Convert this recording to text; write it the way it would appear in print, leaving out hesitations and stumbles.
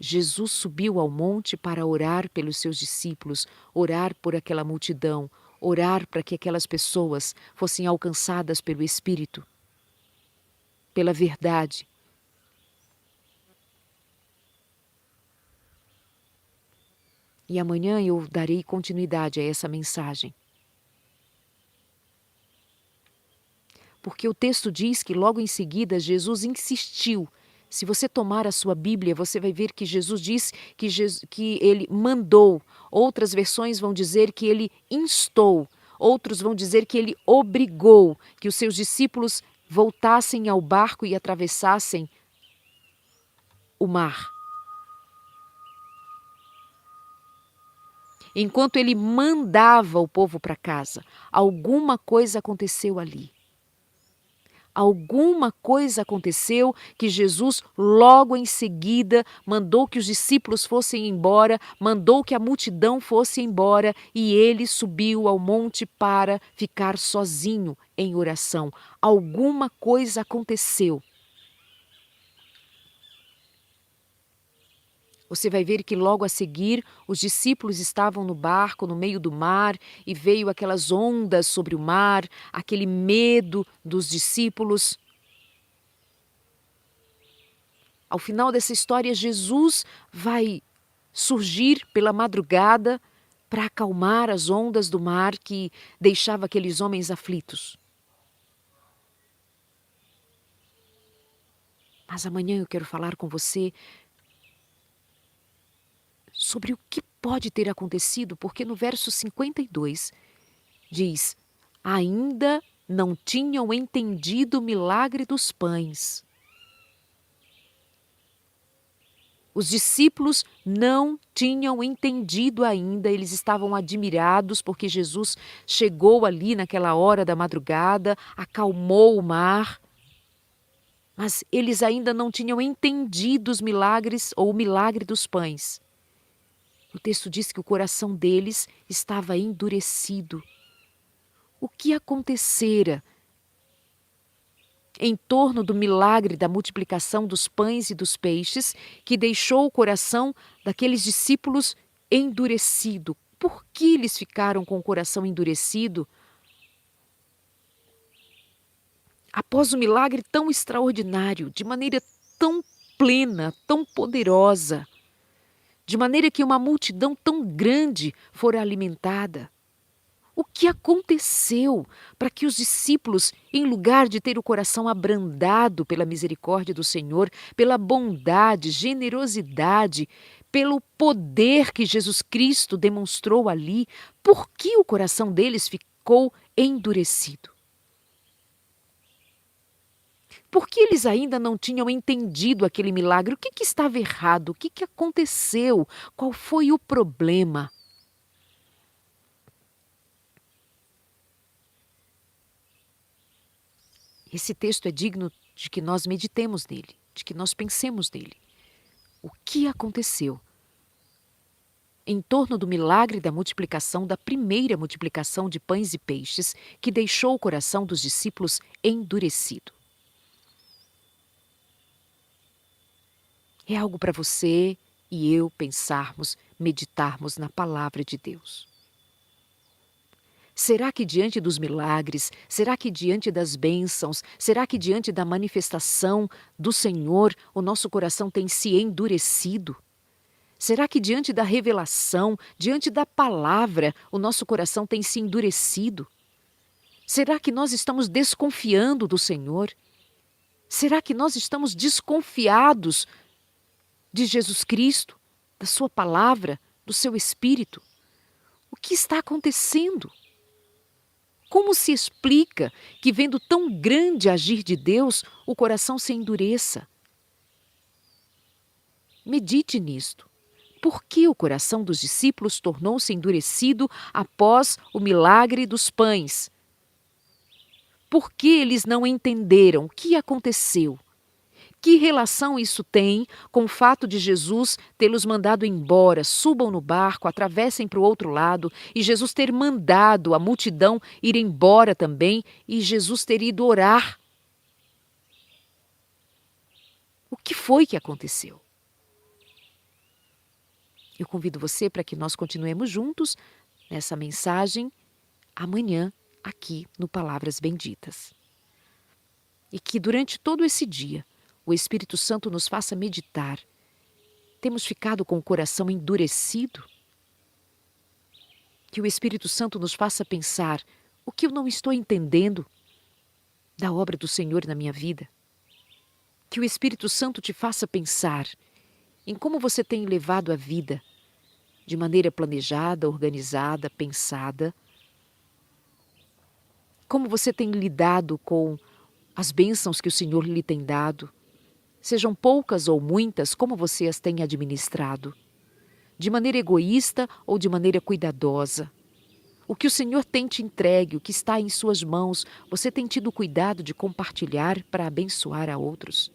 Jesus subiu ao monte para orar pelos seus discípulos, orar por aquela multidão, orar para que aquelas pessoas fossem alcançadas pelo Espírito, pela verdade. E amanhã eu darei continuidade a essa mensagem. Porque o texto diz que logo em seguida Jesus insistiu. Se você tomar a sua Bíblia, você vai ver que Jesus diz que ele mandou. Outras versões vão dizer que ele instou. Outros vão dizer que ele obrigou que os seus discípulos voltassem ao barco e atravessassem o mar. Enquanto ele mandava o povo para casa, alguma coisa aconteceu ali. Alguma coisa aconteceu que Jesus logo em seguida mandou que os discípulos fossem embora, mandou que a multidão fosse embora e ele subiu ao monte para ficar sozinho em oração. Alguma coisa aconteceu. Você vai ver que logo a seguir os discípulos estavam no barco, no meio do mar, e veio aquelas ondas sobre o mar, aquele medo dos discípulos. Ao final dessa história, Jesus vai surgir pela madrugada para acalmar as ondas do mar que deixava aqueles homens aflitos. Mas amanhã eu quero falar com você sobre o que pode ter acontecido, porque no verso 52 diz: ainda não tinham entendido o milagre dos pães. Os discípulos não tinham entendido ainda, eles estavam admirados porque Jesus chegou ali naquela hora da madrugada, acalmou o mar, mas eles ainda não tinham entendido os milagres ou o milagre dos pães. O texto diz que o coração deles estava endurecido. O que acontecera em torno do milagre da multiplicação dos pães e dos peixes que deixou o coração daqueles discípulos endurecido? Por que eles ficaram com o coração endurecido após um milagre tão extraordinário, de maneira tão plena, tão poderosa, de maneira que uma multidão tão grande fora alimentada? O que aconteceu para que os discípulos, em lugar de ter o coração abrandado pela misericórdia do Senhor, pela bondade, generosidade, pelo poder que Jesus Cristo demonstrou ali, por que o coração deles ficou endurecido? Por que eles ainda não tinham entendido aquele milagre? O que estava errado? O que aconteceu? Qual foi o problema? Esse texto é digno de que nós meditemos nele, de que nós pensemos nele. O que aconteceu em torno do milagre da multiplicação, da primeira multiplicação de pães e peixes, que deixou o coração dos discípulos endurecido? É algo para você e eu pensarmos, meditarmos na palavra de Deus. Será que diante dos milagres, será que diante das bênçãos, será que diante da manifestação do Senhor, o nosso coração tem se endurecido? Será que diante da revelação, diante da palavra, o nosso coração tem se endurecido? Será que nós estamos desconfiando do Senhor? Será que nós estamos desconfiados de Jesus Cristo, da sua palavra, do seu Espírito? O que está acontecendo? Como se explica que, vendo tão grande agir de Deus, o coração se endureça? Medite nisto. Por que o coração dos discípulos tornou-se endurecido após o milagre dos pães? Por que eles não entenderam o que aconteceu? Que relação isso tem com o fato de Jesus tê-los mandado embora, subam no barco, atravessem para o outro lado, e Jesus ter mandado a multidão ir embora também, e Jesus ter ido orar? O que foi que aconteceu? Eu convido você para que nós continuemos juntos nessa mensagem amanhã aqui no Palavras Benditas. E que durante todo esse dia o Espírito Santo nos faça meditar. Temos ficado com o coração endurecido? Que o Espírito Santo nos faça pensar o que eu não estou entendendo da obra do Senhor na minha vida. Que o Espírito Santo te faça pensar em como você tem levado a vida de maneira planejada, organizada, pensada. Como você tem lidado com as bênçãos que o Senhor lhe tem dado. Sejam poucas ou muitas, como você as tem administrado. De maneira egoísta ou de maneira cuidadosa. O que o Senhor tem te entregue, o que está em suas mãos, você tem tido cuidado de compartilhar para abençoar a outros.